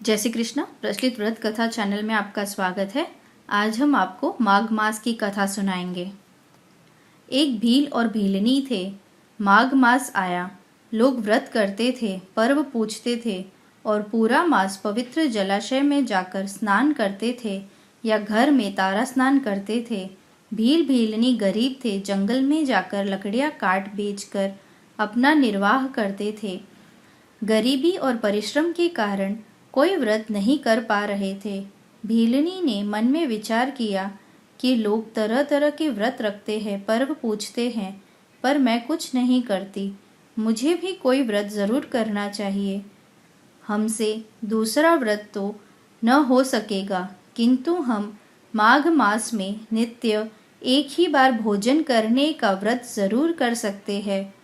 जय श्री कृष्ण। प्रचलित व्रत कथा चैनल में आपका स्वागत है। आज हम आपको माघ मास की कथा सुनाएंगे। एक भील और भीलनी थे। माघ मास आया, लोग व्रत करते थे, पर्व पूछते थे और पूरा मास पवित्र जलाशय में जाकर स्नान करते थे या घर में तारा स्नान करते थे। भील भीलनी गरीब थे, जंगल में जाकर लकड़ियां काट बेचकर अपना निर्वाह करते थे। गरीबी और परिश्रम के कारण कोई व्रत नहीं कर पा रहे थे। भीलनी ने मन में विचार किया कि लोग तरह तरह के व्रत रखते हैं, पर्व पूछते हैं, पर मैं कुछ नहीं करती। मुझे भी कोई व्रत जरूर करना चाहिए। हमसे दूसरा व्रत तो न हो सकेगा, किंतु हम माघ मास में नित्य एक ही बार भोजन करने का व्रत जरूर कर सकते हैं।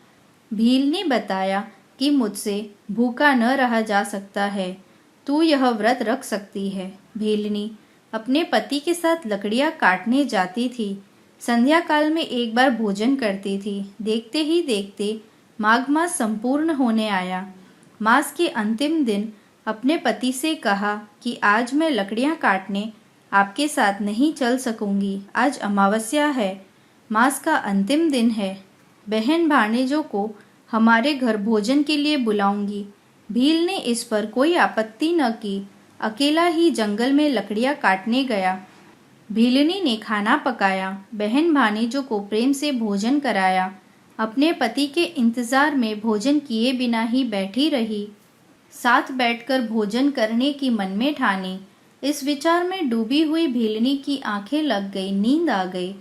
भील ने बताया कि मुझसे भूखा न रहा जा सकता है, तू यह व्रत रख सकती है। भीलनी अपने पति के साथ लकड़ियां काटने जाती थी। संध्या काल में एक बार भोजन करती थी। देखते ही देखते माघ मास संपूर्ण होने आया। मास के अंतिम दिन अपने पति से कहा कि आज मैं लकड़ियां काटने आपके साथ नहीं चल सकूंगी। आज अमावस्या है, मास का अंतिम दिन है। बहन भाणेजों को हमारे घर भोजन के लिए बुलाऊंगी। भील ने इस पर कोई आपत्ति न की। अकेला ही जंगल में लकड़ियां काटने गया। भीलनी ने खाना पकाया, बहन भाणेजों को प्रेम से भोजन कराया। अपने पति के इंतजार में भोजन किए बिना ही बैठी रही। साथ बैठकर भोजन करने की मन में ठानी। इस विचार में डूबी हुई भीलनी की आंखें लग गई, नींद आ गई।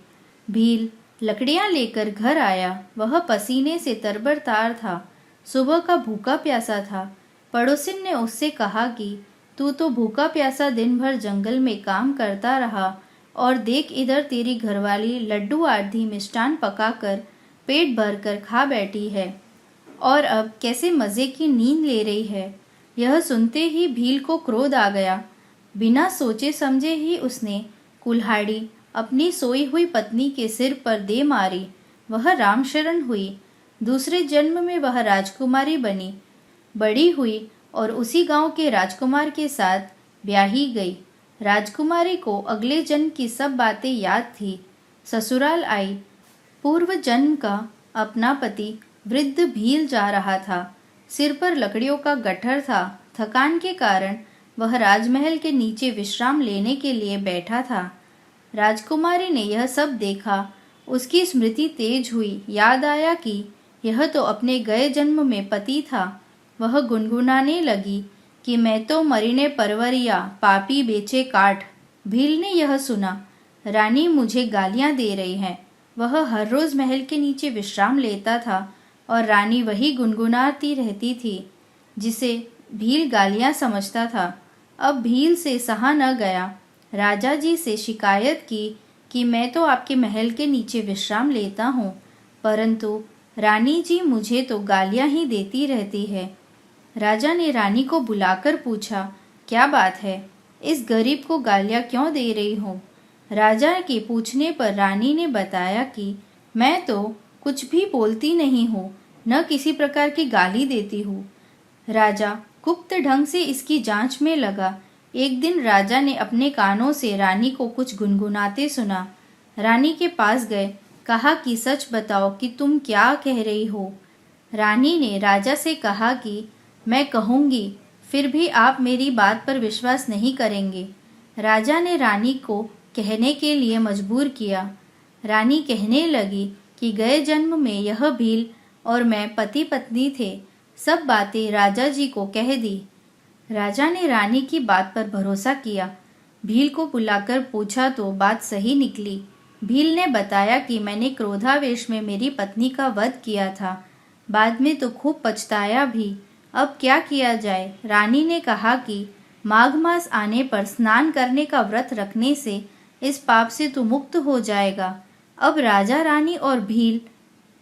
भील लकड़ियां लेकर घर आया। वह पसीने से तरबरतार था, सुबह का भूखा प्यासा था। पड़ोसिन ने उससे कहा कि तू तो भूखा प्यासा दिन भर जंगल में काम करता रहा और देख इधर तेरी घरवाली लड्डू आदि मिष्टान पकाकर पेट भरकर खा बैठी है और अब कैसे मज़े की नींद ले रही है। यह सुनते ही भील को क्रोध आ गया। बिना सोचे समझे ही उसने कुल्हाड़ी अपनी सोई हुई पत्नी के सिर पर दे मारी। वह रामशरण हुई। दूसरे जन्म में वह राजकुमारी बनी, बड़ी हुई और उसी गांव के राजकुमार के साथ ब्याही गई। राजकुमारी को अगले जन्म की सब बातें याद थी। ससुराल आई। पूर्व जन्म का अपना पति वृद्ध भील जा रहा था। सिर पर लकड़ियों का गट्ठर था। थकान के कारण वह राजमहल के नीचे विश्राम लेने के लिए बैठा था। राजकुमारी ने यह सब देखा। उसकी स्मृति तेज हुई। याद आया कि यह तो अपने गए जन्म में पति था। वह गुनगुनाने लगी कि मैं तो मरीने परवरिया, पापी बेचे काठ। भील ने यह सुना। रानी मुझे गालियां दे रही है। वह हर रोज महल के नीचे विश्राम लेता था और रानी वही गुनगुनाती रहती थी जिसे भील गालियां समझता था। अब भील से सहा न गया। राजा जी से शिकायत की कि मैं तो आपके महल के नीचे विश्राम लेता हूँ, परंतु रानी जी मुझे तो गालियां ही देती रहती है। राजा ने रानी को बुलाकर पूछा, क्या बात है, इस गरीब को गालियां क्यों दे रही हो? राजा के पूछने पर रानी ने बताया कि मैं तो कुछ भी बोलती नहीं हूँ, न किसी प्रकार की गाली देती हूँ। राजा गुप्त ढंग से इसकी जांच में लगा। एक दिन राजा ने अपने कानों से रानी को कुछ गुनगुनाते सुना। रानी के पास गए, कहा कि सच बताओ कि तुम क्या कह रही हो। रानी ने राजा से कहा कि मैं कहूँगी, फिर भी आप मेरी बात पर विश्वास नहीं करेंगे। राजा ने रानी को कहने के लिए मजबूर किया। रानी कहने लगी कि गए जन्म में यह भील और मैं पति पत्नी थे। सब बातें राजा जी को कह दी। राजा ने रानी की बात पर भरोसा किया। भील को बुलाकर पूछा तो बात सही निकली। भील ने बताया कि मैंने क्रोधावेश में मेरी पत्नी का वध किया था, बाद में तो खूब पछताया भी। अब क्या किया जाए? रानी ने कहा कि माघ मास आने पर स्नान करने का व्रत रखने से इस पाप से तू मुक्त हो जाएगा। अब राजा, रानी और भील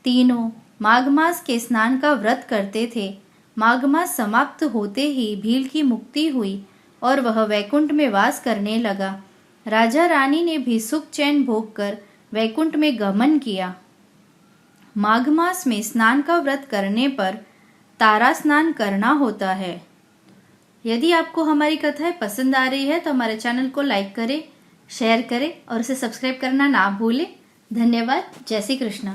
तीनों माघ मास के स्नान का व्रत करते थे। माघ मास समाप्त होते ही भील की मुक्ति हुई और वह वैकुंठ में वास करने लगा। राजा रानी ने भी सुख चैन भोग कर वैकुंठ में गमन किया। माघ मास में स्नान का व्रत करने पर तारा स्नान करना होता है। यदि आपको हमारी कथाएं पसंद आ रही है तो हमारे चैनल को लाइक करें, शेयर करें और उसे सब्सक्राइब करना ना भूलें। धन्यवाद। जय श्री कृष्ण।